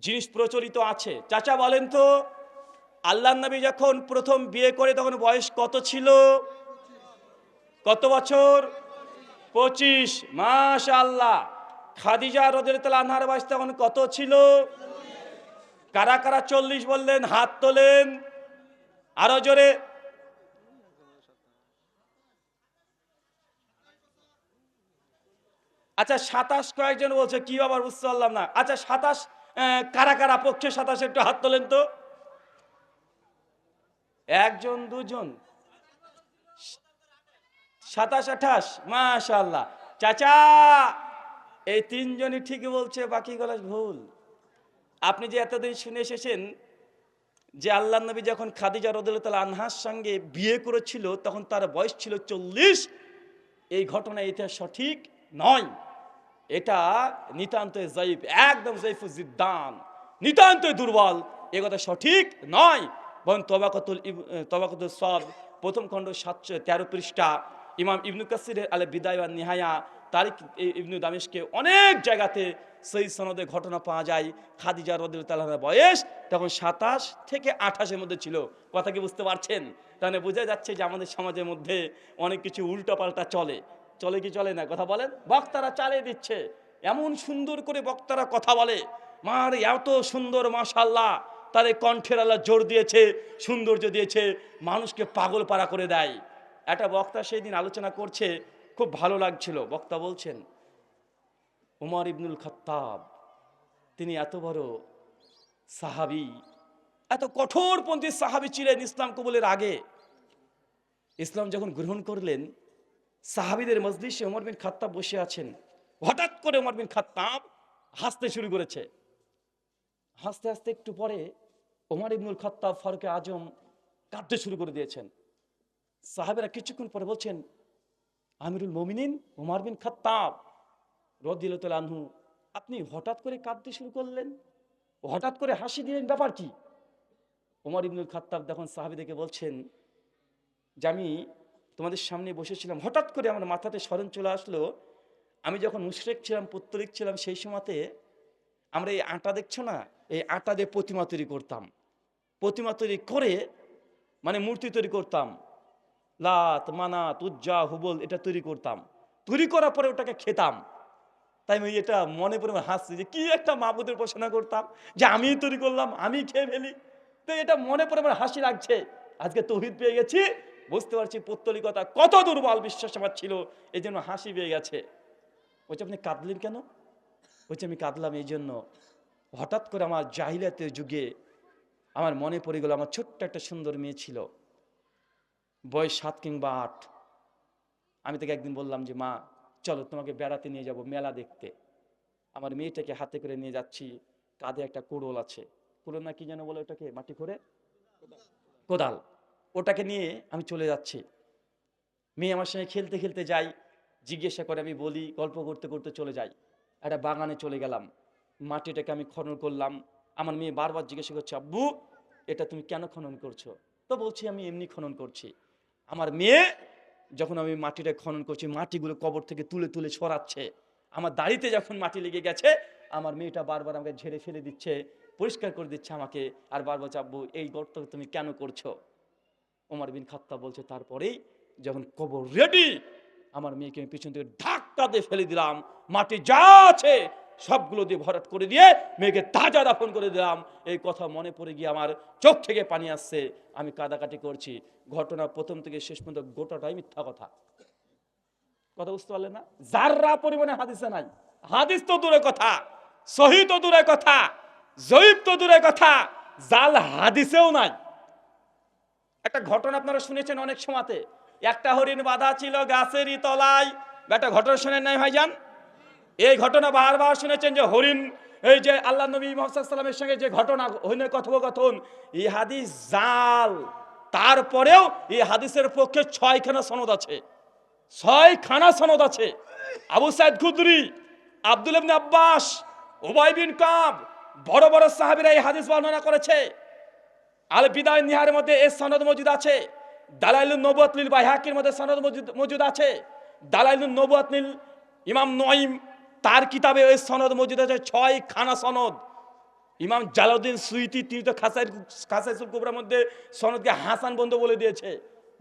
জিনিস প্রচলিত আছে। চাচা বলেন তো, আল্লাহর নবী যখন প্রথম বিয়ে করে তখন বয়স কত ছিল? কত বছর? 25। মাশাআল্লাহ। খাদিজা রাদিয়াল্লাহু আনহার বয়স তখন কত ছিল? কারা কারা 40 বললেন? হাত তোলেন আরো জোরে। আচ্ছা 27 কয়েকজন বলছে, কি বাবা বুঝতে পারলাম না। আচ্ছা 27 কারা কারা পক্ষে 27 একটু হাত তোলেন তো। একজন দুজন, 27 28। মাশাআল্লাহ। চাচা এই তিনজনই ঠিকই বলছে, বাকিগুলো ভুল। আপনি যে এতদিন শুনে এসেছেন যে আল্লাহর নবী যখন খাদিজা রাদিয়াল্লাহু আনহার সঙ্গে বিয়ে করেছিল তখন তার বয়স ছিল 40, এই ঘটনা এটা সঠিক নয়। এটা নিতান্তই যায়িফ, একদম যায়িফুজ জিদ্দান, নিতান্তই দুর্বল। এ কথা সঠিক নয়। বরং তবাকাতুল সব প্রথম খণ্ড 713 পৃষ্ঠা, ইমাম ইবনু কাসির আল বিদায়া ওয়ান নিহায়া, তারিক ইবনু দামেশকে অনেক জায়গাতে সেই সনদে ঘটনা পাওয়া যায়। খাদিজা রাদিয়াল্লাহু তাআলার বয়স তখন 27 থেকে 28-এর মধ্যে ছিল। কথা কি বুঝতে পারছেন? তাহলে বোঝা যাচ্ছে যে আমাদের সমাজের মধ্যে অনেক কিছু উল্টাপাল্টা চলে। চলে কি চলে না? কথা বলেন। বক্তারা চালিয়ে দিচ্ছে, এমন সুন্দর করে বক্তারা কথা বলে, মার এত সুন্দর, মাশাআল্লাহ, তাদের কণ্ঠের আল্লাহ জোর দিয়েছে, সৌন্দর্য দিয়েছে, মানুষকে পাগল পারা করে দেয়। একটা বক্তা সেই দিন আলোচনা করছে, খুব ভালো লাগছিল। বক্তা বলছেন উমর ইবনুল খাত্তাব, তিনি এত বড় সাহাবী, এত কঠোরপন্থী সাহাবী ছিলেন ইসলাম কবুলের আগে। ইসলাম যখন গ্রহণ করলেন, সাহাবীদের মজলিসে ওমর বিন খাত্তাব বসে আছেন। হঠাৎ করে ওমর বিন খাত্তাব হাসতে শুরু করেছে। হাসতে হাসতে একটু পরে ওমর ইবনুল খাত্তাব ফারুকে আজম কাঁদতে শুরু করে দিয়েছেন। সাহাবেরা কিছুক্ষণ পরে বলছেন, আমিরুল মুমিনিন ওমর বিন খাত্তাব রাদিয়াল্লাহু আনহু, আপনি হঠাৎ করে কাঁদতে শুরু করলেন, হঠাৎ করে হাসি দিলেন, ব্যাপার কি? ওমর ইবনুল খাত্তাব তখন সাহাবীদেরকে বলছেন যে আমি তোমাদের সামনে বসেছিলাম, হঠাৎ করে আমার মাথাতে স্মরণ চলে আসলো, আমি যখন মুশরিক ছিলাম, পত্তলিক ছিলাম, সেই সময়তে আমরা এই আটা দেখছো না, এই আটা দিয়ে প্রতিমা তৈরি করতাম। প্রতিমা তৈরি করে মানে মূর্তি তৈরি করতাম, লাত মানাত উজ্জা হুবল এটা তৈরি করতাম। তৈরি করার পরে ওটাকে খেতাম। তাই আমি এটা মনে পড়ে হাসছি যে কি একটা মাবুদের উপাসনা করতাম, যে আমি তৈরি করলাম, আমি খেয়ে ফেলি। তো এটা মনে পড়ে আমার হাসি লাগছে। আজকে তৌহিদ পেয়ে গেছি, বুঝতে পারছি পৌত্তলিকতা কত দুর্বল বিশ্বাস আমার ছিল, এই জন্য হাসি পেয়ে গেছে। বলছে আপনি কাঁদলেন কেন? বলছে আমি কাঁদলাম এই জন্য, হঠাৎ করে আমার জাহিলিয়াতের যুগে আমার মনে পড়ে গেল, আমার ছোট্ট একটা সুন্দর মেয়ে ছিল, বয়স 7 কিংবা 8। আমি তাকে একদিন বললাম যে মা চলো তোমাকে বেড়াতে নিয়ে যাব, মেলা দেখতে। আমার মেয়েটাকে হাতে করে নিয়ে যাচ্ছি, কাঁধে একটা কোড়ল আছে, কোড়ল না কি যেন বলে ওটাকে, মাটি করে কোদাল, ওটাকে নিয়ে আমি চলে যাচ্ছি। মেয়ে আমার সঙ্গে খেলতে খেলতে যাই, জিজ্ঞাসা করে, আমি বলি, গল্প করতে করতে চলে যাই। একটা বাগানে চলে গেলাম, মাটিটাকে আমি খনন করলাম। আমার মেয়ে বারবার জিজ্ঞাসা করছে, আব্বু এটা তুমি কেন খনন করছো? তো বলছি আমি এমনি খনন করছি। আমার মেয়ে যখন আমি মাটিটা খনন করছি, মাটিগুলো কবর থেকে তুলে তুলে সরাচ্ছে। আমার দাড়িতে যখন মাটি লেগে গেছে, আমার মেয়েটা বারবার আমাকে ঝেড়ে ফেলে দিচ্ছে, পরিষ্কার করে দিচ্ছে আমাকে, আর বারবার আব্বু এই গর্ত তুমি কেন করছো? ওমর বিন খাত্তাব বলছে তারপরেই যখন কবর রেডি, আমার মেয়েকে আমি পিছন থেকে ধাক্কা দিয়ে ফেলে দিলাম, মাটি যা আছে সবগুলো দিয়ে ভরাট করে দিয়ে মেয়েকে তাজা দাফন করে দিলাম। এই কথা মনে পড়ে গিয়ে আমার চোখ থেকে পানি আসছে, আমি কাদাকাটি করছি। ঘটনা প্রথম থেকে শেষ পর্যন্ত গোটাটাই মিথ্যা কথা। কথা বুঝতে পারলেন না? যাররা পরিমাণে হাদিসে নাই, হাদিস তো দূরের কথা, সহিহ তো দূরের কথা, জয়ীফ তো দূরের কথা, জাল হাদিসেও নাই। একটা ঘটনা আপনারা শুনেছেন অনেক সময়তে, একটা হরিণ বাঁধা ছিল গাছেরই তলায়। একটা ঘটনা শুনেন নাই ভাইজান? এই ঘটনা বারবার শুনেছেন যে হরিণ, এই যে আল্লাহ নবী মুহাম্মদ সাল্লাল্লাহু আলাইহি ওয়াসাল্লামের সঙ্গে যে ঘটনা, হরিণের কথোপকথন, এই হাদিস জাল। তারপরেও এই হাদিসের পক্ষে 6খানা সনদ আছে, 6খানা সনদ আছে। আবু সাইদ খুদরি, আব্দুল্লাহ ইবনে আব্বাস, উবাই বিন কাব, বড় বড় সাহাবীরা এই হাদিস বর্ণনা করেছে। আল বিদায় নিহারের মধ্যে এই সনদ মজুদ আছে। দালাইলুন নবুয়াত লিল বাইহাকির মধ্যে সনদ মজুদ আছে। দালাইলুন নবুয়াত লিল ইমাম নঈম তার কিতাবে ওই সনদ মজুদ আছে, 6খানা সনদ। ইমাম জালাউদ্দিন সুয়ুতী তিনি তো খাসাইসুল কুবরার মধ্যে সনদকে হাসান বন্ধ বলে দিয়েছে,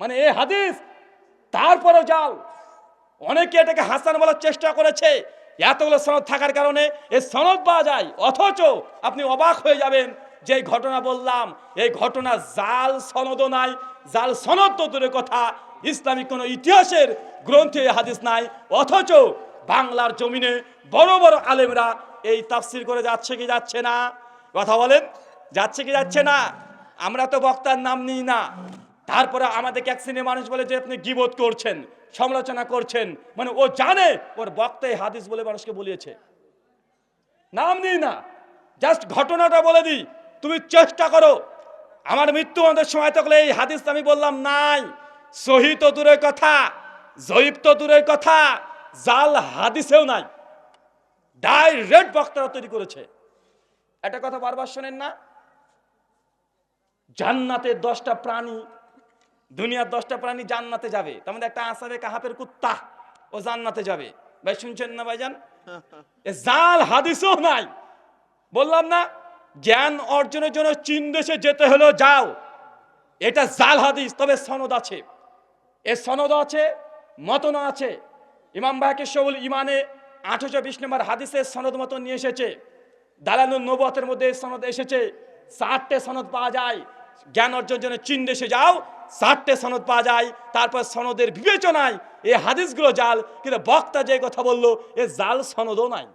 মানে এই হাদিস তারপরেও জাল। অনেকে এটাকে হাসান বলার চেষ্টা করেছে, এতগুলো সনদ থাকার কারণে এই সনদ পাওয়া যায়। অথচ আপনি অবাক হয়ে যাবেন যে ঘটনা বললাম, এই ঘটনা জাল সনদও নাই, জাল সনদ তো দূরের কথা, ইসলামিক কোনো ইতিহাসের গ্রন্থে হাদিস নাই। অথচ বাংলার জমিনে বড় বড় আলেমরা এই তাফসির করে যাচ্ছে কি যাচ্ছে না? কথা বলেন, যাচ্ছে কি যাচ্ছে না? আমরা তো বক্তার নাম নিই না, তারপরে আমাদেরকে এক শ্রেণীর মানুষ বলে যে আপনি গীবত করছেন, সমালোচনা করছেন, মানে ও জানে ওর বক্তাই হাদিস বলে মানুষকে বলিয়েছে। নাম নিই না, জাস্ট ঘটনাটা বলে দিই। তুমি চেষ্টা করো, আমার মৃত্যু আমাদের সময় থাকলে এই হাদিস আমি বললাম নাই, সহি তো দূরের কথা, জয়ীব তো দূরের কথা, জাল হাদিসেও নাই, ডাইরেক্ট বক্তারা তৈরি করেছে। একটা কথা বারবার শোনেন না, জান্নাতের 10টা প্রাণী, দুনিয়ার 10টা প্রাণী জান্নাতে যাবে, তার মধ্যে একটা আসাবে কাহাপের কুত্তা, ও জান্নাতে যাবে। ভাই শুনছেন না ভাইজান? জাল হাদিসও নাই। বললাম না, জ্ঞান অর্জনের জন্য চীন দেশে যেতে হলো, যাও, এটা জাল হাদিস, তবে সনদ আছে, এ সনদ আছে, মতন আছে। ইমাম বাহকে শহুল ইমানে 820 নম্বর হাদিসের সনদ মতন নিয়ে এসেছে। দালালুন নবুয়াতের মধ্যে সনদ এসেছে, 60টে সনদ পাওয়া যায়। জ্ঞান অর্জনের জন্য চীন দেশে যাও, 60টে সনদ পাওয়া যায়। তারপর সনদের বিবেচনায় এই হাদিসগুলো জাল, কিন্তু বক্তা যে কথা বললো এ জাল সনদও নাই,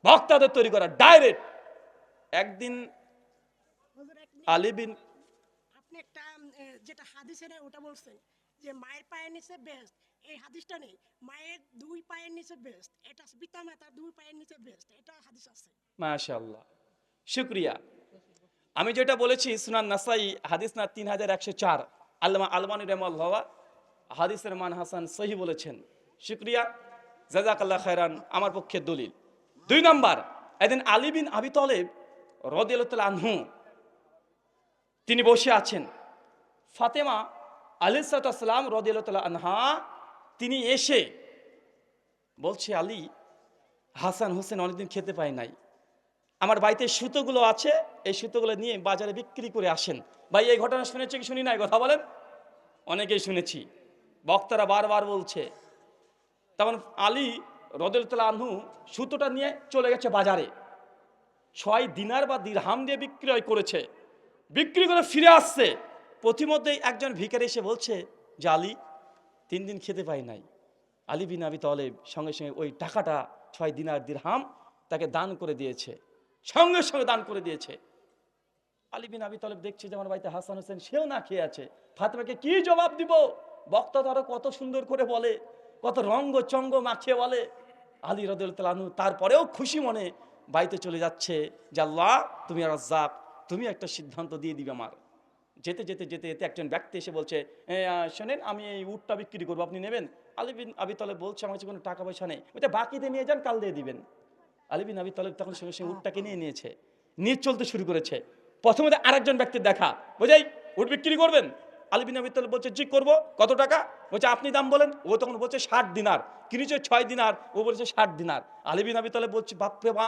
বক্তাদের তৈরি করা ডাইরেক্ট। একদিন আলী বিন, আপনি একটা যেটা হাদিসের ওটা বলছেন যে মায়ের পায়ের নিচে বেস্ট, এই হাদিসটা নেই। মায়ের 2 পায়ের নিচে বেস্ট, এটা পিতা মাতার 2 পায়ের নিচে বেস্ট, এটা হাদিস আছে। মাশাআল্লাহ, শুকরিয়া। আমি যেটা বলেছি সুনান নাসাই হাদিস না 3104, আল্লামা আলবানী রাহিমাহুল্লাহ হাদিসের মান হাসান সহি বলেছেন। শুকরিয়া, জাযাকাল্লাহ খায়রান, আমার পক্ষে দলিল। 2 নাম্বার, একদিন আলী বিন আবি তালেব রাদিয়াল্লাহু তাআলা আনহু তিনি বসে আছেন, ফাতেমা আলাইহিস সালাম রাদিয়াল্লাহু তাআলা আনহা তিনি এসে বলছে, আলী, হাসান হোসেন অনেকদিন খেতে পায় নাই, আমার বাড়িতে সুতোগুলো আছে, এই সুতোগুলো নিয়ে বাজারে বিক্রি করে আসেন। ভাই এই ঘটনা শুনেছে কি শুনি নাই? কথা বলেন। অনেকেই শুনেছি, বক্তারা বারবার বলছে। তখন আলী রাদিয়াল্লাহু তাআলা আনহু সুতোটা নিয়ে চলে গেছে বাজারে, 6 দিনার বা দিরহাম দিয়ে বিক্রয় করেছে, বিক্রি করে ফিরে আসছে। প্রতিমধ্যেই একজন ভিখারি এসে বলছে যে, আলী 3 দিন খেতে পাই নাই। আলী বিন আবি তালেব সঙ্গে সঙ্গে ওই টাকাটা 6 দিনার দিরহাম তাকে দান করে দিয়েছে, সঙ্গে সঙ্গে দান করে দিয়েছে। আলী বিন আবি তালেব দেখছে যে আমার বাড়িতে হাসান হোসেন সেও না খেয়ে আছে, ফাতেমাকে কি জবাব দিব? বক্তা তো আরো কত সুন্দর করে বলে, কত রঙ্গ চঙ্গ মাখিয়ে বলে। আলী রাদিয়াল্লাহু তাআলা আনহু তারপরেও খুশি মনে বাড়িতে চলে যাচ্ছে যে, আল্লাহ তুমি রাজ্জাক, তুমি একটা সিদ্ধান্ত দিয়ে দিবে আমার। যেতে যেতে যেতে যেতে একজন ব্যক্তি এসে বলছে, শোনেন, আমি এই উটটা বিক্রি করবো, আপনি নেবেন? আলী বিন আবি তালেব বলছে, আমার কাছে কোনো টাকা পয়সা নেই, ওইটা বাকিতে নিয়ে যান, কাল দিয়ে দিবেন। আলী বিন আবি তালেব তখন সঙ্গে সঙ্গে উটটাকে নিয়ে নিয়েছে, নিয়ে চলতে শুরু করেছে। প্রথমে আরেকজন ব্যক্তির দেখা, বোঝাই উট বিক্রি করবেন? আলী বিন আবি তালেব বলছে, জি করবো। কত টাকা? বলছে আপনি দাম বলেন। ও তখন বলছে 60 দিনার। কিনেছে 6 দিনার, ও বলছে 60 দিনার। আলী বিন আবি তালেব বলছে, বাপরে বা,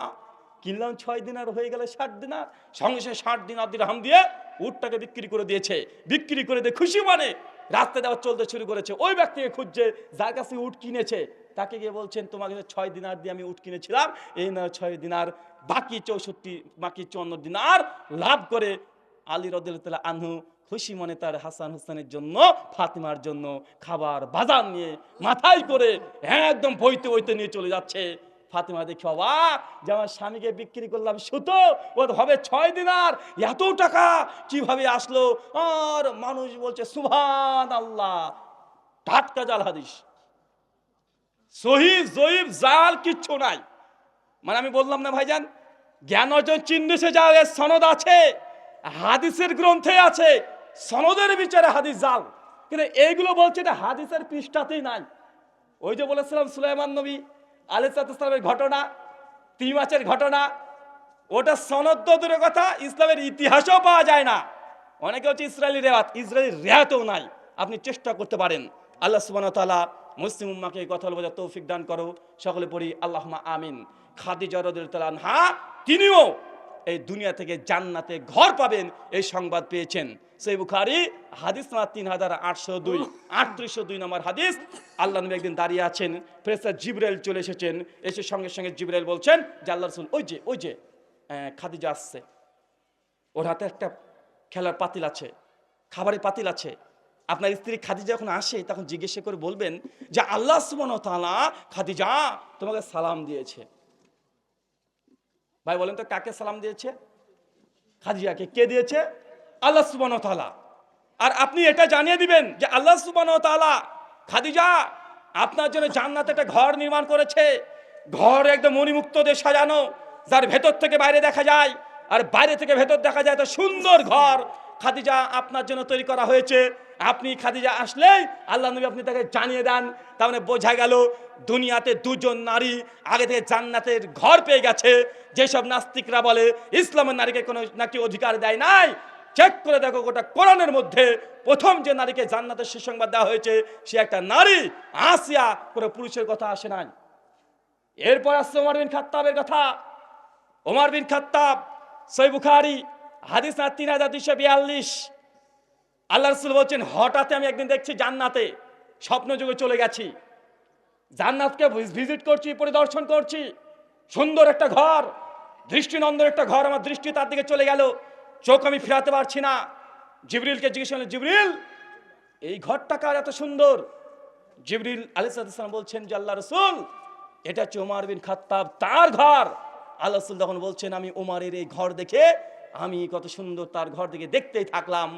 কিনলাম 6 দিনার, হয়ে গেলে 60 দিনার। সঙ্গে সঙ্গে 60 দিনার দিরহাম দিয়ে উটটাকে বিক্রি করে দিয়েছে। বিক্রি করে দিয়ে খুশি মানে রাস্তায় দেওয়া চলতে শুরু করেছে। ওই ব্যক্তিকে খুঁজছে যার কাছে উট কিনেছে, তাকে গিয়ে বলছেন, তোমাকে 6 দিনার দিয়ে আমি উট কিনেছিলাম, এই না 6 দিনার, বাকি 54 দিনার লাভ করে আলী রাদিয়াল্লাহু তাআলা আনহু খুশি মনে তার হাসান হোসেনের জন্য, ফাতেমার জন্য খাবার বাজার নিয়ে মাথায় করে একদম বইতে বইতে নিয়ে চলে যাচ্ছে। ফাতেমা দেখে অবাক যে আমার স্বামীকে বিক্রি করলাম সুতো, ও হবে 6 দিনার, এত টাকা কিভাবে আসলো? আর মানুষ বলছে সুবহানাল্লাহ, টাটকা জাল হাদিস, সহি জয়ীব জাল কিচ্ছু নাই। মানে আমি বললাম না ভাইজান, জ্ঞান অর্জন চীন দেশে যাও, এর সনদ আছে, হাদিসের গ্রন্থে আছে, সনদের বিচারে হাদিস জাল। কিন্তু এইগুলো বলছে এটা হাদিসের পৃষ্ঠাতেই নাই। ওই যে বলেছিলাম সুলাইমান নবী আলাইহিস সালামের ঘটনা, 3 মাসের ঘটনা, ওটা সনদ তো দূরের কথা, ইসলামের ইতিহাসও পাওয়া যায় না। অনেকে হচ্ছে ইসরায়েলি রেওয়াত, ইসরায়েলি রেওয়াতেও নাই। আপনি চেষ্টা করতে পারেন। আল্লাহ সুবহানাহু ওয়া তাআলা মুসলিম উম্মাহকে এই কথা বোঝার তৌফিক দান করো। সকলে পড়ি আল্লাহুম্মা আমিন। খাদিজা রাদিয়াল্লাহু তাআলা আনহা তিনিও এই দুনিয়া থেকে জান্নাতে ঘর পাবেন, এই সংবাদ পেয়েছেন। সহিহ বুখারী হাদিস নাম্বার 3802, 3802 নম্বর হাদিস। আল্লাহ নবী একদিন দাঁড়িয়ে আছেন, ফেরেশতা জিবরাইল চলে এসেছেন। এসে সঙ্গে সঙ্গে জিবরাইল বলছেন যে আল্লাহ রাসূল ওই যে খাদিজা আসছে, ওর হাতে একটা খেলার পাতিল আছে, খাবারের পাতিল আছে। আপনার স্ত্রী খাদিজা যখন আসে তখন জিজ্ঞেস করে বলবেন যে আল্লাহ সুবহানাহু ওয়া তাআলা খাদিজা তোমাকে সালাম দিয়েছে। ভাই বলেন তো কাকে সালাম দিয়েছে? খাদিজাকে। কে দিয়েছে? আল্লাহ সুবহানাহু ওয়া তাআলা। আর আপনি এটা জানিয়ে দিবেন যে আল্লাহ সুবহানাহু ওয়া তাআলা খাদিজা আপনার জন্য জান্নাতে একটা ঘর নির্মাণ করেছে। ঘর একদম মণিমুক্ত দিয়ে সাজানো, যার ভেতর থেকে বাইরে দেখা যায় আর বাইরে থেকে ভেতর দেখা যায়, তো সুন্দর ঘর খাদিজা আপনার জন্য তৈরি করা হয়েছে। আপনি খাদিজা আসলেই আল্লাহ নবী আপনি তাকে জানিয়ে দেন। তার মানে বোঝা গেল দুনিয়াতে দুজন নারী আগে থেকে জান্নাতের ঘর পেয়ে গেছে। যেসব নাস্তিকরা বলে ইসলামের নারীকে কোনো নাকি অধিকার দেয় নাই, চেক করে দেখো গোটা কোরআনের মধ্যে প্রথম যে নারীকে জান্নাতের সুসংবাদ দেওয়া হয়েছে সে একটা নারী, আসিয়া। কোনো পুরুষের কথা আসে নাই। এরপর আসছে ওমর বিন খাত্তাবের কথা। ওমর বিন খাত্তাব, সহিহ বুখারী হাদিস 3242। আল্লাহ রাসূল বলছেন হঠাৎ আমি একদিন দেখছি জান্নাতে, স্বপ্ন যুগে চলে গেছি, জান্নাতকে ভিজিট করছি, পরিদর্শন করছি। সুন্দর একটা ঘর, দৃষ্টিনন্দন একটা ঘর, আমার দৃষ্টি তার দিকে চলে গেল, চোখ আমি ফেরাতে পারছি না। জিবরিলকে জিজ্ঞেস করলেন, জিবরিল এই ঘরটা কার এত সুন্দর? জিবরিল আলাইহিস সালাম বলছেন যে আল্লাহ রাসূল এটা হচ্ছে ওমর বিন খাত্তাব, তার ঘর। আল্লাহ রাসূল তখন বলছেন আমি ওমরের এই ঘর দেখে আমি কত সুন্দর তার ঘর দিকে দেখতেই থাকলাম,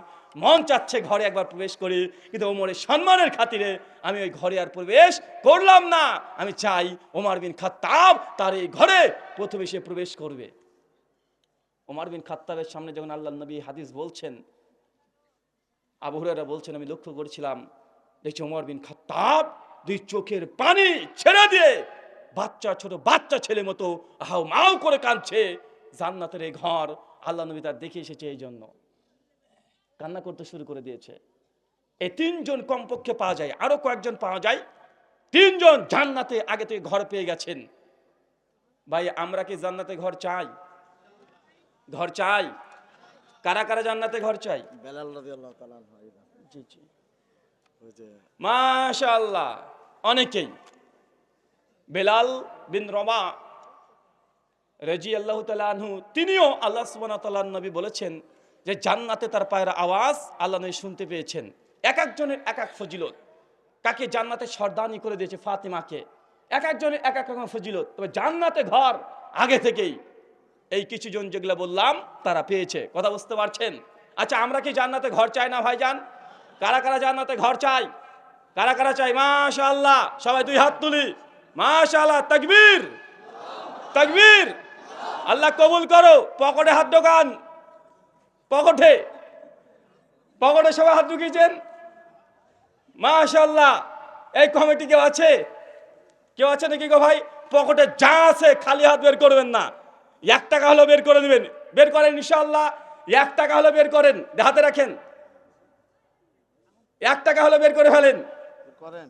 মন চাচ্ছে ঘরে একবার প্রবেশ করি, কিন্তু ওমরের সম্মানের খাতিরে আমি ওই ঘরে আর প্রবেশ করলাম না। আমি চাই ওমর বিন খাত্তাব তার এই ঘরে প্রথমে সে প্রবেশ করবে। ওমর বিন খাত্তাবের সামনে যখন আল্লাহ নবী হাদিস বলছেন, আবু হুরায়রা বলছেন আমি লক্ষ্য করেছিলাম, দেখছি ওমর বিন খাত্তাব দুই চোখের পানি ছেড়ে দিয়ে ছোট বাচ্চা ছেলে মতো হাউ মাউ করে কাঁদছে। জান্নাতের এই ঘর আল্লাহ নবী তার দেখে এসেছে, এই জন্য কান্না করতে শুরু করে দিয়েছে। এই তিনজন কমপক্ষে পাওয়া যায়, আরো কয়েকজন পাওয়া যায়, তিনজন জান্নাতে আগে থেকে ঘর পেয়ে গেছেন। ভাই আমরা কি জান্নাতে ঘর চাই? ঘর চাই? কারা কারা জান্নাতে ঘর চাই? বেলাল রাদিয়াল্লাহু তাআলা জি জি ওই যে মাশাআল্লাহ, অনেকেই। বেলাল বিন রবা রাদিয়াল্লাহু তাআলা আনহু, তিনিও আল্লাহ সুবহানাহু ওয়া তাআলার নবী বলেছেন যে জান্নাতে তার পায়ের আওয়াজ আল্লাহ নবী শুনতে পেয়েছেন। এক একজনের এক এক ফজিলত। কাকে জান্নাতে সর্দানি করে দিয়েছে ফাতিমাকে, এক একজনের এক এক রকম ফজিলত। তবে জান্নাতে ঘর আগে থেকেই এই কিছুজন যেগুলো বললাম তারা পেয়েছে। কথা বুঝতে পারছেন? আচ্ছা আমরা কি জান্নাতে ঘর চাই না ভাইজান? কারা কারা জান্নাতে ঘর চাই? কারা কারা চাই? মাশাআল্লাহ, সবাই দুই হাত তুলি। মাশাআল্লাহ, তাকবীর তাকবীর। আল্লাহ কবুল করো। পকেটে হাত ঢোকান, পকেটে পকেটে সবাই হাত ঢুকিয়েছেন। মাশাআল্লাহ। এই কমিটি কেউ আছে? কেউ আছে নাকি গো ভাই? পকেটে যা আছে খালি হাত বের করবেন না, 1 টাকা হলো বের করে দিবেন। বের করেন ইনশাআল্লাহ, 1 টাকা হলো বের করেন, হাতে রাখেন। 1 টাকা হলো বের করে ফেলেন। করেন।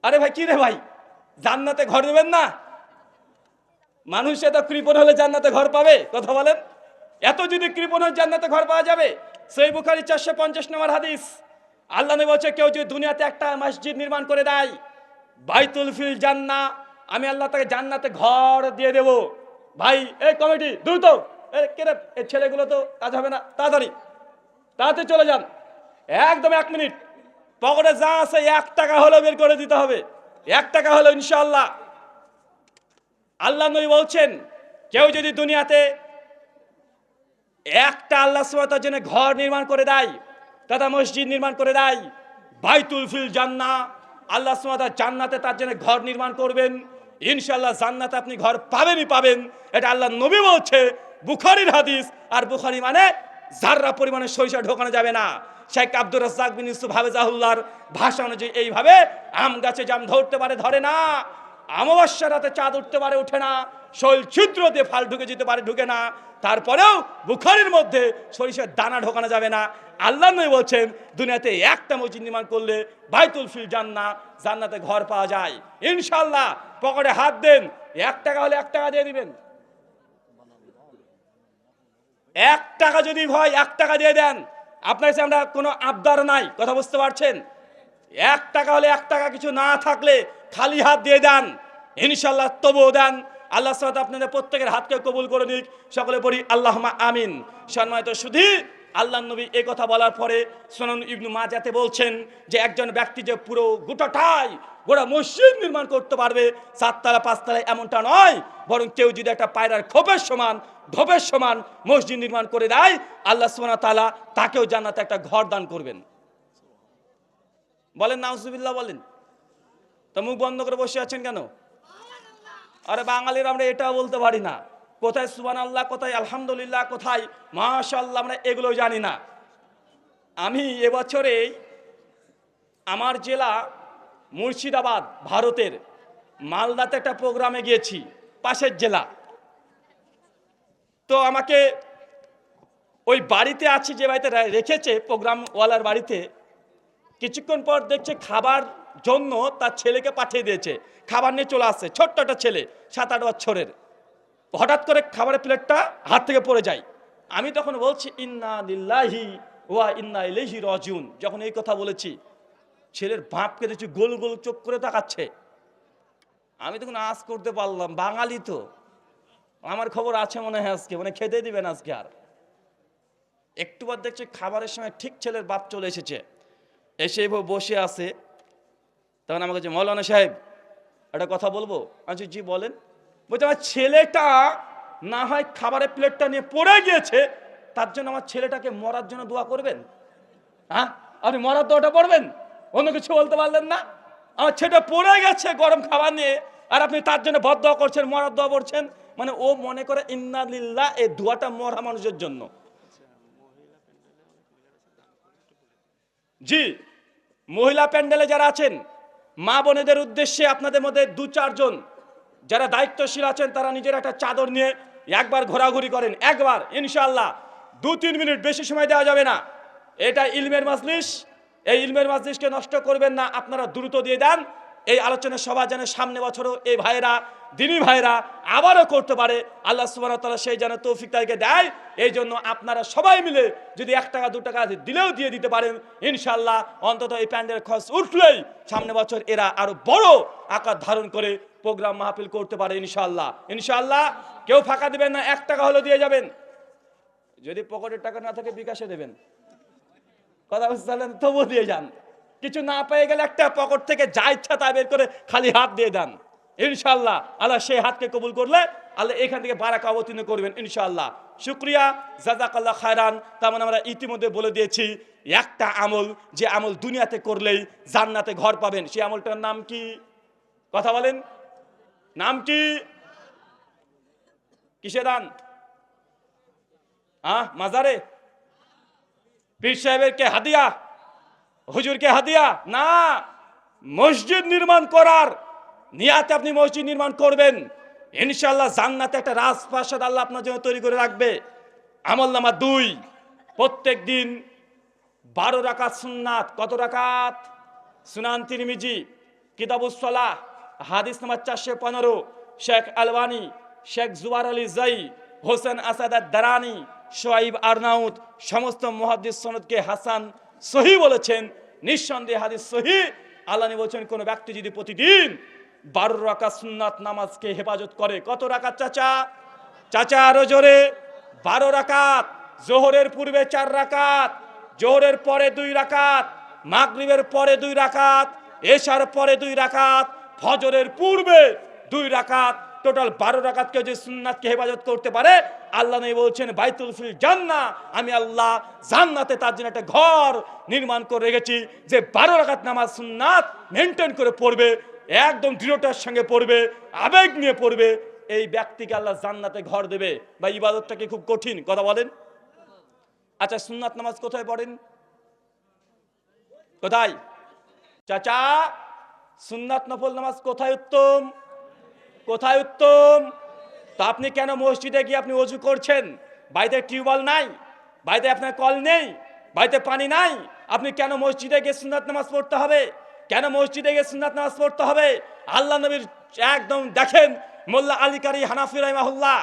আরে ভাই কি রে ভাই, জান্নাতে ঘর দেবেন না? মানুষ এত কৃপণ হলে জান্নাতে ঘর পাবে? কথা বলেন। এত যদি কৃপণ হয় জান্নাতে ঘর পাওয়া যাবে? সহিহ বুখারী 450 নম্বর হাদিস। আল্লাহ নবী বলছে কেউ যদি দুনিয়াতে একটা মসজিদ নির্মাণ করে দেয়, বাইতুল ফিল জান্নাহ, আমি আল্লাহ তাকে জান্নাতে ঘর দিয়ে দেব। ভাই এই কমিটি দ্রুত, এই ছেলেগুলো তো কাজ হবে না, তাড়াতাড়ি তাড়াতাড়ি চলে যান, একদম 1 মিনিট। পকেটে যা আছে 1 টাকা হলো বের করে দিতে হবে, 1 টাকা হলো ইনশাআল্লাহ। আল্লাহ নবী বলছেন কেউ যদি দুনিয়াতে একটা আল্লাহ সুবহানাহু ওয়া তাআলার জন্য ঘর নির্মাণ করে দেয়, তথা মসজিদ নির্মাণ করে দেয়, বাইতুল ফিল জান্নাহ, আল্লাহ সুবহানাহু ওয়া তাআলা জান্নাতে তার জন্য ঘর নির্মাণ করবেন। ইনশাআল্লাহ জান্নাতে আপনি ঘর পাবেনই পাবেন। এটা আল্লাহ নবী বলছে, বুখারীর হাদিস। আর বুখারী মানে যাররা পরিমাণে সরিষা ঢোকানো যাবে না। শেখ আব্দুর রাজ্জাক বিন ইউসুফ হাফেজাহুল্লাহর ভাষা অনুযায়ী এইভাবে আম গাছে জাম ধরতে পারে ধরে না, অমাবস্যা রাতে চাঁদ উঠতে পারে ওঠে না, শৈল ছিদ্র দিয়ে ফাল ঢুকে যেতে পারে ঢুকে না, তারপরেও বুখারীর মধ্যে সরিষার দানা ঢোকানো যাবে না। আল্লাহ নবী বলছেন দুনিয়াতে একটা মসজিদ নির্মাণ করলে বাইতুল ফিল জান্নাহ, জান্নাতে ঘর পাওয়া যায় ইনশাআল্লাহ। পকেটে হাত দেন, 1 টাকা হলে 1 টাকা দিয়ে দিবেন। 1 টাকা যদি হয় 1 টাকা দিয়ে দেন, আপনার কাছে আমরা কোনো আবদার নাই, কথা বুঝতে পারছেন? 1 টাকা হলে 1 টাকা, কিছু না থাকলে খালি হাত দিয়ে দেন, ইনশাল্লাহ তবুও দেন। আল্লাহ সাথে আপনাদের প্রত্যেকের হাতকে কবুল করে নিক, সকলে পড়ি আল্লাহুম্মা আমিন। সম্মানিত শুধু আল্লাহর নবী এই কথা বলার পরে সুনান ইবনে মাজাতে বলছেন যে একজন ব্যক্তি যে পুরো গোটা মসজিদ নির্মাণ করতে পারবে, 4 তলা 5 তলা এমনটা নয়, বরং কেউ যদি একটা পায়রার খোপের সমান মসজিদ নির্মাণ করে দেয়, আল্লাহ সুবহানাহু ওয়া তাআলা তাকেও জান্নাতে একটা ঘর দান করবেন। বলেন নাউজুবিল্লাহ বলেন। তো মুখ বন্ধ করে বসে আছেন কেন? আরে বাঙালির আমরা এটাও বলতে পারি না, কোথায় সুবহানাল্লাহ, কোথায় আলহামদুলিল্লাহ, কোথায় মাশাআল্লাহ, আমরা এগুলো জানি না। আমি এবছরে আমার জেলা মুর্শিদাবাদ, ভারতের মালদাতে একটা প্রোগ্রামে গিয়েছি, পাশের জেলা। তো আমাকে ওই বাড়িতে আছি, যে বাড়িতে রেখেছে প্রোগ্রামওয়ালার বাড়িতে, কিছুক্ষণ পর দেখছে খাবার জন্য তার ছেলেকে পাঠিয়ে দিয়েছে, খাবার নিয়ে চলে আসছে, ছোট্ট একটা ছেলে 7-8 বছরের। হঠাৎ করে খাবারের প্লেটটা হাত থেকে পড়ে যায়। আমি তখন বলছি ইন্না লিল্লাহি ওয়া ইন্না ইলাইহি রাজিউন। যখন এই কথা বলেছি, ছেলের বাপকে দেখছি গোল গোল চোখ করে তাকাচ্ছে। আমি তখন আজ করতে পারলাম, বাঙালি তো, আমার খবর আছে মনে হয়, আজকে মানে খেতে দিবেন আজকে। আর একটু পর দেখছি খাবারের সময় ঠিক ছেলের বাপ চলে এসেছে, এসে বসে আছে। তখন আমাকে বলছে, মৌলানা সাহেব একটা কথা বলবো। আচ্ছা জি বলেন। বলছে, আমার ছেলেটা না হয় খাবারের প্লেটটা নিয়ে পড়ে গিয়েছে, তার জন্য আমার ছেলেটাকে মরার জন্য দোয়া করবেন। হ্যাঁ, আপনি মরার দোয়াটা পড়বেন, অন্য কিছু বলতে পারলেন না? আমার ছেলেটা পড়ে গেছে গরম খাবার নিয়ে, আর আপনি তার জন্য বদদোয়া করছেন, মরার দোয়া পড়ছেন। মানে ও মনে করে ইন্না লিল্লাহ, এই দোয়াটা মরা মানুষের জন্য। জি, মহিলা প্যান্ডেলে যারা আছেন, মা বোনেদের উদ্দেশ্যে আপনাদের মধ্যে 2-4 জন যারা দায়িত্বশীল আছেন, তারা নিজের একটা চাদর নিয়ে একবার ঘোরাঘুরি করেন, একবার ইনশাআল্লাহ। 2-3 মিনিট, বেশি সময় দেওয়া যাবে না। এটা ইলমের মাজলিস, এই ইলমের মাজলিসকে নষ্ট করবেন না, আপনারা দ্রুত দিয়ে দেন। এই আলোচনা সভা যেন সামনে বছরও এই ভাইয়েরা, দিনী ভাইয়েরা আবারও করতে পারে, আল্লাহ সুবহানাহু ওয়া তাআলা সেই যেন তৌফিক তাদেরকে দেয়। এই জন্য আপনারা সবাই মিলে যদি 1 টাকা 2 টাকা দিলেও দিয়ে দিতে পারেন, ইনশাআল্লাহ অন্তত এই প্যান্ডেল খরচ উঠলেই সামনে বছর এরা আরো বড় আকার ধারণ করে প্রোগ্রাম মাহফিল করতে পারে ইনশাআল্লাহ। ইনশাআল্লাহ কেউ ফাঁকা দিবেন না, 1 টাকা হলেও দিয়ে যাবেন। যদি পকেটের টাকা না থাকে বিকাশে দেবেন, কথা বুঝতে, তবুও দিয়ে যান। কিছু না পেয়ে গেলে একটা পকেট থেকে যা ইচ্ছা তা বের করে খালি হাত দিয়ে দেন, ইনশাআল্লাহ আল্লাহ সেই হাতকে কবুল করলে আল্লাহ এখান থেকে বারাকা অবতীর্ণ করবেন ইনশাআল্লাহ। শুকরিয়া, জাযাকাল্লাহ খায়রান। তার মানে আমরা ইতিমধ্যে বলে দিয়েছি, একটা আমল, যে আমল দুনিয়াতে করলেই জান্নাতে ঘর পাবেন, সেই আমলটার নাম কি? কথা বলেন, নাম কি? কিসে দান? মাজারে? পীর সাহেবের কে হাদিয়া? হুজুরকে হাদিয়া না, মসজিদ নির্মাণ করার নিয়াতে আপনি মসজিদ নির্মাণ করবেন, ইনশাআল্লাহ জান্নাতে একটা রাজপ্রাসাদ আল্লাহ আপনার জন্য তৈরি করে রাখবে। আমল নাম্বার 2, প্রত্যেক দিন 12 রাকাত সুন্নাত। কত রাকাত? সুনান তিরমিজি, কিতাবুস সালাহ, হাদিস নাম্বার 415। শেখ আলবানী, শেখ জুবার আলী জাই, হোসেন আসাদ দারানি, শোয়াইব আরনাউত সমস্ত মুহাদ্দিস সনদকে হাসান সহি বলেছেন। নিঃসন্দেহে হাদিস সহি। আল্লাহ নবী বলেছেন, কোন ব্যক্তি যদি প্রতিদিন 12 রাকাত সুন্নাত নামাজকে হেফাজত করে। কত রাকাত চাচা আরো জোরে? 12 রাকাত। জোহরের পূর্বে 4 রাকাত, জোহরের পরে 2 রাকাত, মাগরিবের পরে 2 রাকাত, এশার পরে 2 রাকাত, ফজরের পূর্বে 2 রাকাত, টোটাল 12 রাকাতকে যে সুন্নাতকে হেফাজত করতে পারে, আল্লাহ নবী বলছেন বাইতুল ফিল জান্নাহ, আমি আল্লাহ জান্নাতে তার জন্য একটা ঘর নির্মাণ করে রেখেছি। যে 12 রাকাত নামাজ সুন্নাত মেনটেন করে পড়বে, একদম দৃঢ়তার সঙ্গে পড়বে, আবেগ নিয়ে পড়বে, এই ব্যক্তিকে আল্লাহ জান্নাতে ঘর দেবে। বা ইবাদতটা কি খুব কঠিন? কথা বলেন। আচ্ছা, সুন্নাত নামাজ কোথায় পড়েন? কোথায় চাচা? সুন্নাত নফল নামাজ কোথায় উত্তম? কোথায় উত্তম? তো আপনি কেন মসজিদে গিয়ে আপনি ওযু করছেন? বাড়িতে টিউবওয়েল নাই, বাড়িতে আপনার কল নেই, বাড়িতে পানি নাই, আপনি কেন মসজিদে গিয়ে সুন্নাত নামাজ পড়তে হবে? কেন মসজিদে গিয়ে সুন্নাত নামাজ পড়তে হবে? আল্লাহ নবীর একদম দেখেন, মোল্লা আলী কারি হানাফি রাহিমাহুল্লাহ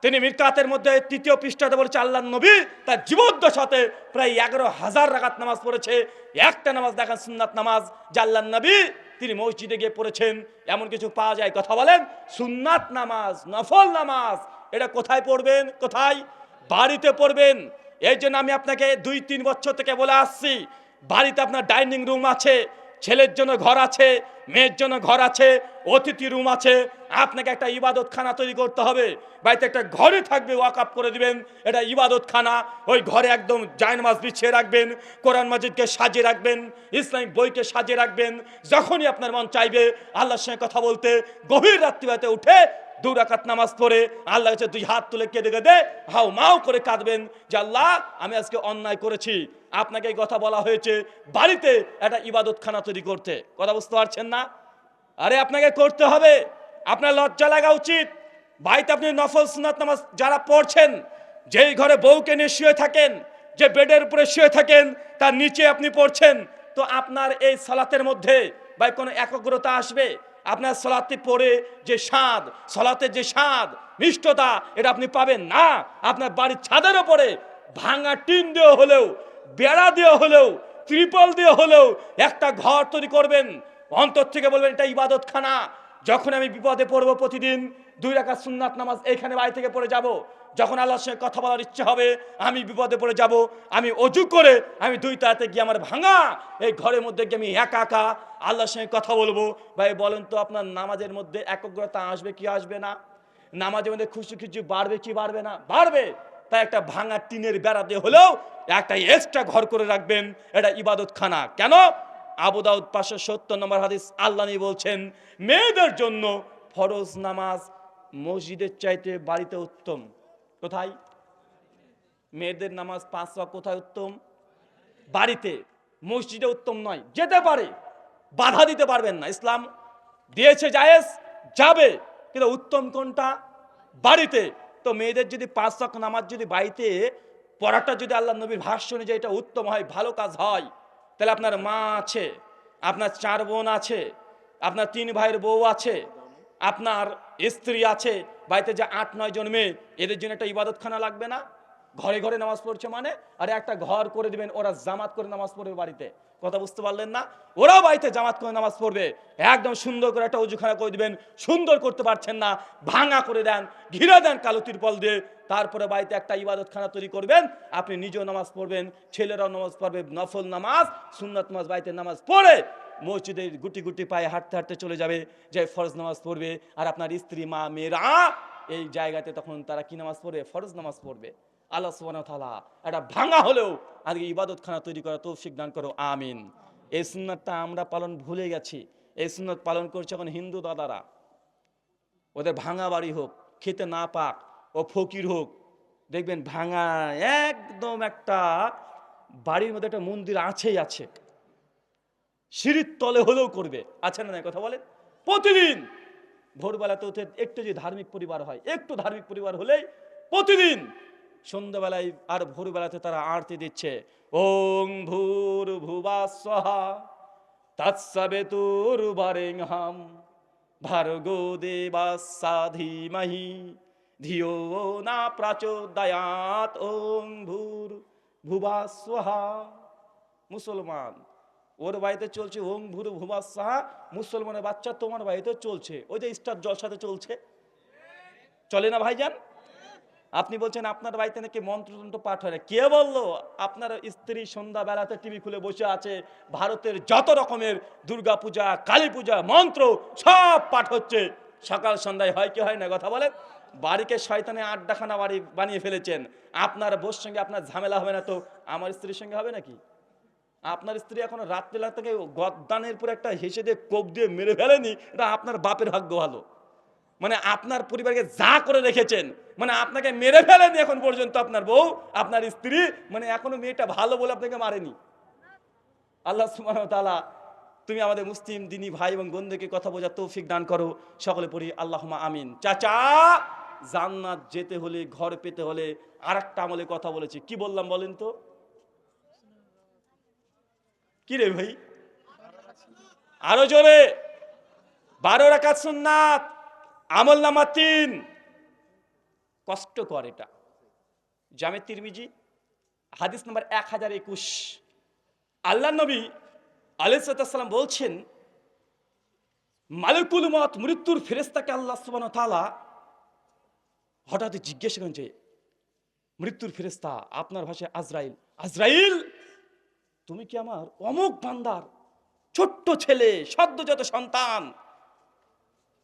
তিনি মিরকাতের মধ্যে 3য় পৃষ্ঠাতে বলেছে আল্লাহ নবী তার জীবদ্দশাতে প্রায় 11,000 রাকাত নামাজ পড়েছে। একটা নামাজ দেখেন সুন্নাত নামাজ যে আল্লাহ নবী তিনি মসজিদে গিয়ে পড়েছেন, এমন কিছু পাওয়া যায়? কথা বলেন। সুন্নাত নামাজ, নফল নামাজ, এটা কোথায় পড়বেন? কোথায়? বাড়িতে পড়বেন। এই জন্য আমি আপনাকে 2-3 বছর থেকে বলে আসছি, বাড়িতে আপনার ডাইনিং রুম আছে, ছেলের জন্য ঘর আছে, মেয়ের জন্য ঘর আছে, অতিথি রুম আছে, আপনাকে একটা ইবাদত খানা তৈরি করতে হবে। বাড়িতে একটা ঘরে থাকবে, ওয়াকআপ করে দিবেন, এটা ইবাদত খানা। ওই ঘরে একদম জায়নামাজ বিছিয়ে রাখবেন, কোরআন মাজিদকে সাজিয়ে রাখবেন, ইসলামিক বইকে সাজিয়ে রাখবেন। যখনই আপনার মন চাইবে আল্লাহর সঙ্গে কথা বলতে, গভীর রাত্রিবেলাতে উঠে 2 রাকাত নামাজ পড়ে আল্লাহর কাছে 2 হাত তুলে কেঁদে কেঁদে হাউ মাউ করে কাঁদবেন যে আল্লাহ আমি আজকে অন্যায় করেছি। আপনাকে এই কথা বলা হয়েছে বাড়িতে একটা ইবাদত খানা তৈরি করতে। কথা বুঝতে পারছেন না? আরে আপনাকে করতে হবে, আপনার লজ্জা লাগা উচিত। বাড়িতে আপনি নফল সুন্নাত নামাজ যারা পড়ছেন, যেই ঘরে বউকে নিয়ে শুয়ে থাকেন, যে বেডের উপরে শুয়ে থাকেন তার নিচে আপনি পড়ছেন, তো আপনার এই সালাতের মধ্যে ভাই কোনো একাগ্রতা আসবে? আপনার সালাতে পড়ে যে স্বাদ, সালাতের যে স্বাদ, মিষ্টতা, এটা আপনি পাবেন না। আপনার বাড়ির ছাদের উপরে ভাঙা টিন দিয়ে হলেও, বেড়া দিয়ে হলেও, ত্রিপল দিয়ে হলেও একটা ঘর তৈরি করবেন। অন্তর থেকে বলবেন এটা ইবাদত খানা। যখন আমি বিপদে পড়বো প্রতিদিন 2 রাকাত সুন্নাত নামাজ এখানে বাড়ি থেকে পড়ে যাব। যখন আল্লাহর সঙ্গে কথা বলার ইচ্ছে হবে, আমি বিপদে পড়ে যাব, আমি অজু করে আমি 2 তাতে গিয়ে আমার ভাঙা এই ঘরের মধ্যে গিয়ে আমি একা একা আল্লাহর সঙ্গে কথা বলবো। ভাই বলেন তো আপনার নামাজের মধ্যে একাগ্রতা আসবে কি আসবে না? নামাজের মধ্যে খুশি খুশি বাড়বে কি বাড়বে না? বাড়বে। তাই একটা ভাঙা টিনের বেড়া দিয়ে হলেও একটা এক্সট্রা ঘর করে রাখবেন, এটা ইবাদত খানা। কেন? আবু দাউদ 570 নম্বর হাদিস, আল্লাহ নবী বলছেন মেয়েদের জন্য ফরজ নামাজ মসজিদের চাইতে বাড়িতে উত্তম। কোথায়? মেয়েদের নামাজ 5 ওয়াক্ত কোথায় উত্তম? বাড়িতে। মসজিদে উত্তম নয়। যেতে পারে, বাধা দিতে পারবেন না, ইসলাম দিয়েছে জায়েজ, যাবে, কিন্তু উত্তম কোনটা? বাড়িতে। তো মেয়েদের যদি 5 ওয়াক্ত নামাজ যদি বাড়িতে পড়াটা যদি আল্লাহ নবীর ভাষ্য অনুযায়ী এটা উত্তম হয়, ভালো কাজ হয়, তাহলে আপনার মা আছে, আপনার 4 বোন আছে, আপনার 3 ভাইয়ের বউ আছে, আপনার স্ত্রী আছে, বাড়িতে যে 8-9 জন মেয়ে, এদের জন্য একটা ইবাদতখানা লাগবে না? ঘরে ঘরে নামাজ পড়ছে মানে, আরে একটা ঘর করে দিবেন, ওরা জামাত করে নামাজ পড়বে বাড়িতে। কথা বুঝতে পারলেন না? ওরাও বাড়িতে জামাত করে নামাজ পড়বে, একদম সুন্দর করে একটা অজুখানা করে দিবেন। সুন্দর করতে পারছেন না, ভাঙা করে দেন, ঘিরে দেন কালো তিরপল দিয়ে। তারপরে বাড়িতে একটা ইবাদতখানা তৈরি করবেন, আপনি নিজেও নামাজ পড়বেন, ছেলেরাও নামাজ পড়বে, নফল নামাজ, সুন্নাত নামাজ বাড়িতে নামাজ পড়ে মসজিদে গুটি গুটি পায়ে হাঁটতে হাঁটতে চলে যাবে, যে ফরজ নামাজ পড়বে। আর আপনার স্ত্রী, মা, মেয়েরা এই জায়গাতে তখন তারা কি নামাজ পড়বে? ফরজ নামাজ পড়বে। আল্লাহ সুবহানাহু ওয়া তাআলা এটা ভাঙা হলেও আজকে ইবাদতখানা তৈরি করার তৌফিক দান করো, আমিন। এই সুন্নাতটা আমরা পালন ভুলে গেছি। এই সুন্নাত পালন করছে এখন হিন্দু দাদারা। ওদের ভাঙা বাড়ি হোক, খেতে না পাক, ও ফকির হোক, দেখবেন ভাঙা একদম একটা বাড়ির মধ্যে একটা মন্দির আছেই আছে, সিঁড়ির তলে হলেও করবে, আছে না? কথা বলেন। প্রতিদিন ভোরবেলাতে উঠে একটু যদি ধার্মিক পরিবার হয়, একটু ধার্মিক পরিবার হলেই প্রতিদিন সন্ধ্যাবেলায় আর ভোরবেলাতে তারা আরতি দিচ্ছে, ওং ভূর ভুবাস্বহা তৎসবিতুর বরেণ্যং ভার্গো দেবস্য ধীমহি ধিয়ো না প্রচোদয়াৎ ওং ভূর ভুবাস্বহা। মুসলমান, ওর বাড়িতে চলছে ওং ভূর ভুবাস্বহা, মুসলমানের বাচ্চা তোমার বাড়িতে চলছে, ওই যে স্টার জলসাতে চলছে, চলে না ভাইজান? আপনি বলছেন আপনার বাড়িতে নাকি মন্ত্রতন্ত্র পাঠ হয় না। কে বললো? আপনার স্ত্রী সন্ধ্যা বেলাতে টিভি খুলে বসে আছে, ভারতের যত রকমের দুর্গা পূজা, কালী পূজা, মন্ত্র সব পাঠ হচ্ছে, সকাল সন্ধ্যায় হয় কি হয় না? কথা বলেন। বাড়িকে শয়তানে আড্ডাখানা বাড়ি বানিয়ে ফেলেছেন। আপনার বউর সঙ্গে আপনার ঝামেলা হবে না, তো আমার স্ত্রীর সঙ্গে হবে নাকি? আপনার স্ত্রী এখন রাত্রিবেলা থেকে গদ্দানের পর একটা হেসে দিয়ে কোপ দিয়ে মেরে ফেলেনি, এটা আপনার বাপের ভাগ্য ভালো। মানে আপনার পরিবারকে যা করে রেখেছেন, মানে আপনাকে মেরে ফেলেনি এখন পর্যন্ত আপনার বউ, আপনার স্ত্রী, মানে এখনো মেয়েটা ভালো বলে আপনাকে মারেনি। আল্লাহ সুবহানাহু ওয়া তাআলা তুমি আমাদের মুসলিম দিনী ভাই এবং বোনদেরকে কথা বোঝার তৌফিক দান করো, সকলে পড়ি আল্লাহুম্মা আমিন। চাচা, জান্নাত যেতে হলে, ঘর পেতে হলে আরেকটা আমলে কথা বলেছি, কি বললাম বলেন তো? কি রে ভাই? আরো জোরে। 12 রাকাত সুন্নাত, আমল নামা 3। কষ্টকর এটা। জামে তিরমিজি হাদিস নম্বর 1021। আল্লাহ নবী আলাইহিস সালাম বলছেন, মালিকুল মউত মৃত্যুর ফেরেশতাকে আল্লাহ সুবহানাহু ওয়া তাআলা হঠাৎ জিজ্ঞেস করেন যে, মৃত্যুর ফেরেশতা আপনার ভাষায় আজরাইল, আজরাইল তুমি কি আমার অমুক বান্দার ছোট্ট ছেলে সদ্যজাত সন্তান,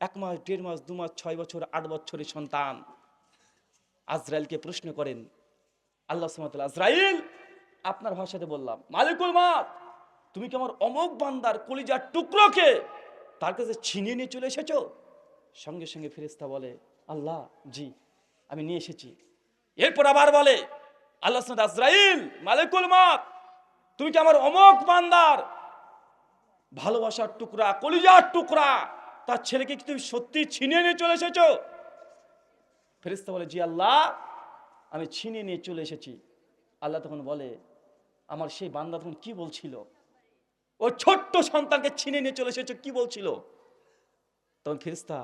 1 মাস 1.5 মাস 2 মাস 6 বছর 8 বছরের সন্তান, আজরাইলকে প্রশ্ন করেন আল্লাহ সুবহানাহু ওয়া তাআলা, আজরাইল আপনার ভাষাতে বললাম মালিকুল মউত তুমি কি আমার অমুক বান্দার কলিজার টুকরোকে তার কাছে ছিনিয়ে নিয়ে চলে এসেছো? সঙ্গে সঙ্গে ফেরেশতা বলে, আল্লাহ জি আমি নিয়ে এসেছি। এরপর আবার বলে আল্লাহ সুবহানাহু ওয়া তাআলা, আজরাইল মালিকুল মউত তুমি কি আমার অমুক বান্দার ভালোবাসার টুকরা কলিজার টুকরা তার ছেলেকে কি তুমি সত্যি ছিনিয়ে নিয়ে চলে এসেছো? ফেরেশতা বলে, জি আল্লাহ আমি ছিনিয়ে নিয়ে চলে এসেছি। আল্লাহ তখন বলে, আমার সেই বান্দা তখন কি বলছিল? ও ছোট্ট সন্তানকে ছিনিয়ে নিয়ে চলে এসেছো, কি বলছিল? তখন ফেরেশতা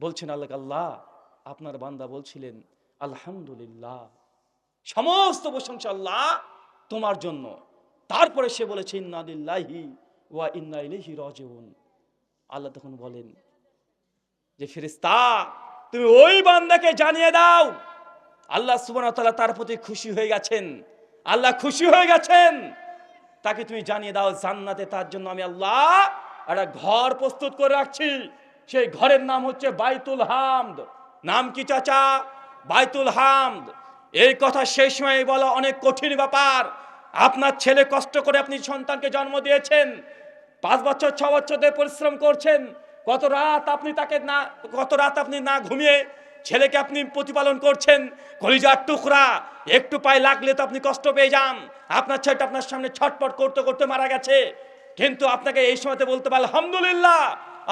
বলছেন, আল্লাহ আপনার বান্দা বলছিলেন আলহামদুলিল্লাহ, সমস্ত প্রশংসা আল্লাহ তোমার জন্য। তারপরে সে বলেছে ইন্না লিল্লাহি ওয়া ইন্না ইলাইহি রাজিউন। আল্লাহ তখন বলেন যে, ফেরেশতা তুমি ওই বান্দাকে জানিয়ে দাও আল্লাহ সুবহানাহু ওয়া তাআলা তার প্রতি খুশি হয়ে গেছেন, আল্লাহ খুশি হয়ে গেছেন, তাকে তুমি জানিয়ে দাও জান্নাতে তার জন্য আমি আল্লাহ একটা ঘর প্রস্তুত করে রাখছি। সেই ঘরের নাম হচ্ছে বাইতুল হামদ। নাম কি চাচা? বাইতুল হামদ। এই কথা সেই সময় বলা অনেক কঠিন ব্যাপার। আপনার ছেলে কষ্ট করে আপনি সন্তানকে জন্ম দিয়েছেন, 5 বছর 6 বছর ধরে পরিশ্রম করছেন, কত রাত আপনি না ঘুমিয়ে ছেলেকে আপনি প্রতিপালন করছেন, কলিজার টুকরা একটু পায়ে লাগলে তো আপনি কষ্ট পেয়ে যান। আপনার ছেলেটা আপনার সামনে ছটপট করতে করতে মারা গেছে, কিন্তু আপনাকে এই সময়তে বলতে পারলে আলহামদুলিল্লাহ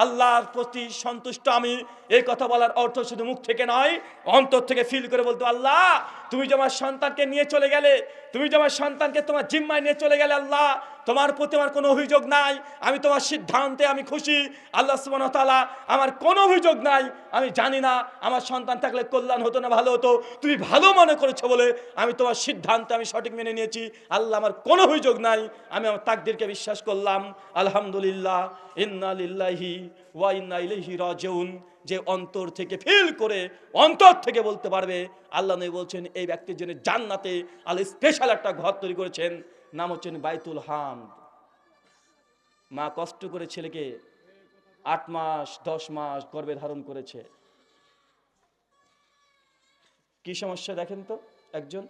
আল্লাহর প্রতি সন্তুষ্ট আমি। এই কথা বলার অর্থ শুধু মুখ থেকে নয়, অন্তর থেকে ফিল করে বলতে, আল্লাহ তুমি যে আমার সন্তানকে নিয়ে চলে গেলে, তুমি যে আমার সন্তানকে তোমার জিম্মায় নিয়ে চলে গেলে, আল্লাহ তোমার প্রতি আমার কোনো অভিযোগ নাই, আমি তোমার সিদ্ধান্তে আমি খুশি। আল্লাহ সুবহানাহু ওয়া তাআলা আমার কোনো অভিযোগ নাই। আমি জানি না আমার সন্তান থাকলে কল্যাণ হতো না ভালো হতো, তুমি ভালো মনে করেছো বলে আমি তোমার সিদ্ধান্তে আমি সঠিক মেনে নিয়েছি। আল্লাহ আমার কোনো অভিযোগ নাই, আমি আমার তাকদীরকে বিশ্বাস করলাম। আলহামদুলিল্লাহ, ইন্না লিল্লাহি ওয়া ইন্না ইলাইহি রাজিউন। যে অন্তর থেকে ফিল করে অন্তর থেকে বলতে পারবে, আল্লাহ নবী বলছেন এই ব্যক্তির জন্য জান্নাতে আল্লাহ স্পেশাল একটা ঘর তৈরি করেছেন, নাম হচ্ছেন বাইতুল হামদ। মা কষ্ট করে ছেলেকে 8 মাস 10 মাস গর্ভে ধারণ করেছে। কি সমস্যা দেখেন তো, একজন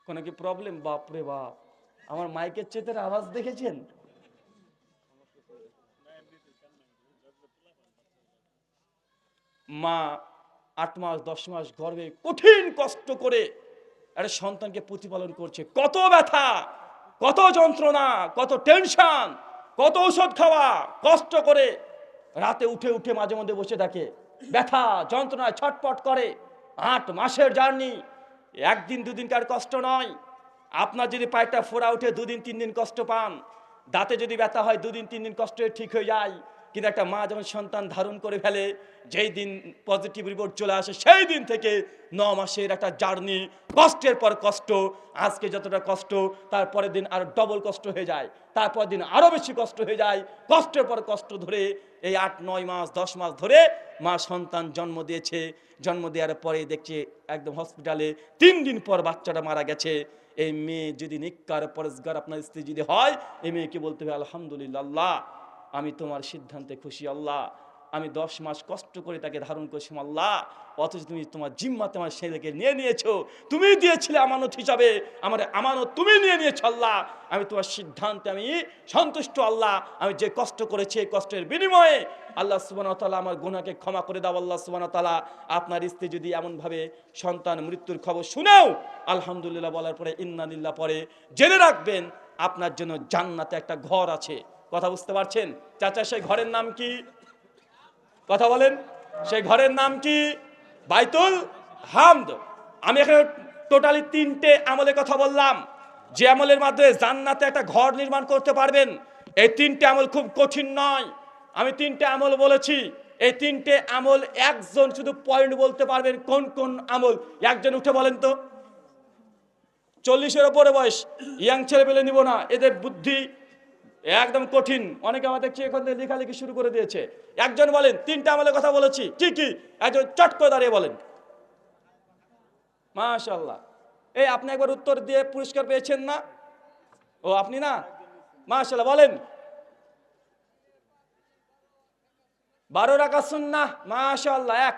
কোন কি প্রবলেম? বাপরে বাপ, আমার মাইকের চেতের আওয়াজ দেখেছেন? মা 8 মাস 10 মাস গর্ভে কঠিন কষ্ট করে একটা সন্তানকে প্রতিপালন করছে, কত ব্যথা, কত যন্ত্রণা, কত টেনশন, কত ঔষধ খাওয়া, কষ্ট করে রাতে উঠে উঠে মাঝে মধ্যে বসে থাকে, ব্যথা যন্ত্রণায় ছটপট করে। 8 মাসের জার্নি, একদিন দুদিন কার কষ্ট নয়। আপনার যদি পায়টা ফোড়া উঠে 2 দিন 3 দিন কষ্ট পান, দাঁতে যদি ব্যথা হয় 2 দিন 3 দিন কষ্টে ঠিক হয়ে যায়, কিন্তু একটা মা যখন সন্তান ধারণ করে ফেলে, যেই দিন পজিটিভ রিপোর্ট চলে আসে সেই দিন থেকে 9 মাসের একটা জার্নি, কষ্টের পর কষ্ট। আজকে যতটা কষ্ট, তারপরের দিন আরো ডবল কষ্ট হয়ে যায়, তারপর দিন আরো বেশি কষ্ট হয়ে যায়। কষ্টের পর কষ্ট ধরে এই 8 9 মাস 10 মাস ধরে মা সন্তান জন্ম দিয়েছে। জন্ম দেওয়ার পরে দেখছে একদম হসপিটালে 3 দিন পর বাচ্চাটা মারা গেছে। এই মেয়ে যদি নিকার পরেশগার আপনার স্ত্রী যদি হয়, এই মেয়েকে বলতে হবে আলহামদুলিল্লাহ, আল্লাহ আমি তোমার সিদ্ধান্তে খুশি। আল্লাহ আমি 10 মাস কষ্ট করে তাকে ধারণ করছি, আল্লাহ অথচ তুমি তোমার জিম্মাতে আমার ছেলেকে নিয়ে নিয়েছো, তুমি দিয়েছিলে আমানত হিসাবে, আমার আমানত তুমি নিয়ে নিয়েছো। আল্লাহ আমি তোমার সিদ্ধান্তে আমি সন্তুষ্ট। আল্লাহ আমি যে কষ্ট করেছি এই কষ্টের বিনিময়ে আল্লাহ সুবহানাহু ওয়া তাআলা আমার গুনাহকে ক্ষমা করে দাও। আল্লাহ সুবহানাহু ওয়া তাআলা আপনার স্ত্রী যদি এমনভাবে সন্তান মৃত্যুর খবর শুনেও আলহামদুলিল্লাহ বলার পরে ইন্না লিল্লাহ পরে, জেনে রাখবেন আপনার জন্য জান্নাতে একটা ঘর আছে। কথা বুঝতে পারছেন চাচা? সেই ঘরের নাম কি? কথা বলেন, সেই ঘরের নাম কি? বাইতুল হামদ। আমি এখানে টোটালি 3টে আমলের কথা বললাম, যে আমলের মাধ্যমে জান্নাতে একটা ঘর নির্মাণ করতে পারবেন। এই 3টে আমল খুব কঠিন নয়। আমি 3টে আমল বলেছি, এই তিনটে আমল একজন শুধু পয়েন্ট বলতে পারবেন কোন কোন আমল, একজন উঠে বলেন তো। 40-এর ওপরে বয়স, ইয়াং ছেলে পেলে নিব না, এদের বুদ্ধি একদম কঠিন। অনেকে আমাদের দেখছি এখন থেকে লেখালেখি শুরু করে দিয়েছে। একজন বলেন, তিনটা আমলের কথা বলেছি, কি কি? একজন চট করে দাঁড়িয়ে বলেন। মাশাআল্লাহ। এই আপনি একবার উত্তর দিয়ে পুরস্কার পেয়েছেন না? ও আপনি না, মাশাআল্লাহ। বলেন। 12 রাকাত সুন্নাহ, মাশাআল্লাহ। এক,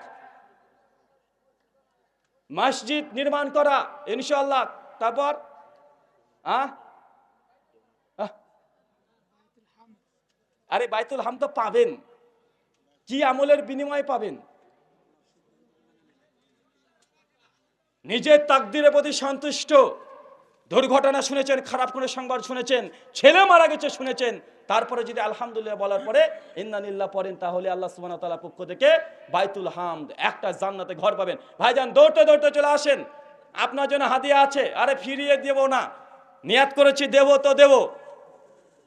মসজিদ নির্মাণ করা, ইনশাআল্লাহ। তারপর আরে বাইতুল হাম তো পাবেন, কি আমলের বিনিময়ে পাবেন? নিজের তাকদীরের প্রতি সন্তুষ্ট। দুর্ঘটনা শুনেছেন, খারাপ কোনো সংবাদ শুনেছেন, ছেলে মারা গেছে শুনেছেন, তারপরে যদি আলহামদুলিল্লাহ বলার পরে ইন্নালিল্লাহ পড়েন, তাহলে আল্লাহ সুবহানাহু ওয়া তাআলার পক্ষ থেকে বাইতুল হামদ, একটা জান্নাতে ঘর পাবেন। ভাইজান দৌড়তে দৌড়তে চলে আসেন, আপনার জন্য হাদিয়া আছে। আরে ফিরিয়ে দেব না, নিয়াত করেছি দেব তো দেব।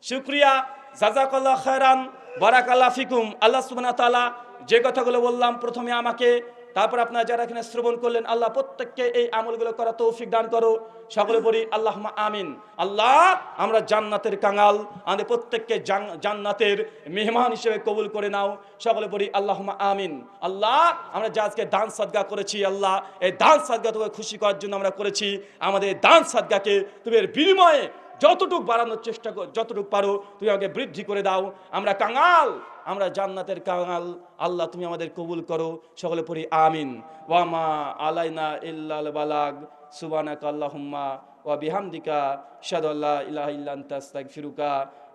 শুকরিয়া, জাযাকাল্লাহ খায়রান, বারাকাল্লাহ ফিকুম। আল্লাহ সুবহানাহু ওয়া তাআলা যে কথাগুলো বললাম প্রথমে আমাকে, তারপর আপনারা যারা এখানে শ্রবণ করলেন, আল্লাহ প্রত্যেককে এই আমলগুলো করা তৌফিক দান করো। সকলে বলি আল্লাহুম্মা আমিন। আল্লাহ আমরা জান্নাতের কাঙাল, আমাদের প্রত্যেককে জান্নাতের মেহমান হিসেবে কবুল করে নাও। সকলে বলি আল্লাহুম্মা আমিন। আল্লাহ আমরা যা আজকে দান সাদকা করেছি, আল্লাহ এই দান সাদকা তোকে খুশি করার জন্য আমরা করেছি। আমাদের দান সাদকাকে তুমি এর বিনিময়ে যতটুকু বাড়ানোর চেষ্টা কর, যতটুকু পারো তুমি আমাকে বৃদ্ধি করে দাও। আমরা কাঙাল, আমরা জান্নাতের কাঙাল, আল্লাহ তুমি আমাদের কবুল করো। সকলে পড়ি আমিন। ওয়ামা আলাইনা ইল্লাল বালাগ। সুবহানাকা আল্লাহুম্মা ওয়া বিহামদিকা আশহাদু আল্লা ইলাহা ইল্লা আনতা আস্তাগফিরুকা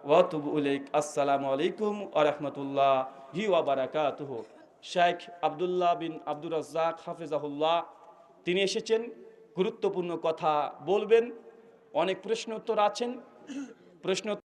ওয়া আতুবু ইলাইক। আসসালামু আলাইকুম ওয়া রাহমাতুল্লাহি ওয়া বারাকাতুহু। শেখ আব্দুল্লাহ বিন আব্দুর রাজ্জাক হাফিজাহুল্লাহ, তিনি এসেছেন, গুরুত্বপূর্ণ কথা বলবেন। অনেক প্রশ্ন উত্তর আছেন, প্রশ্ন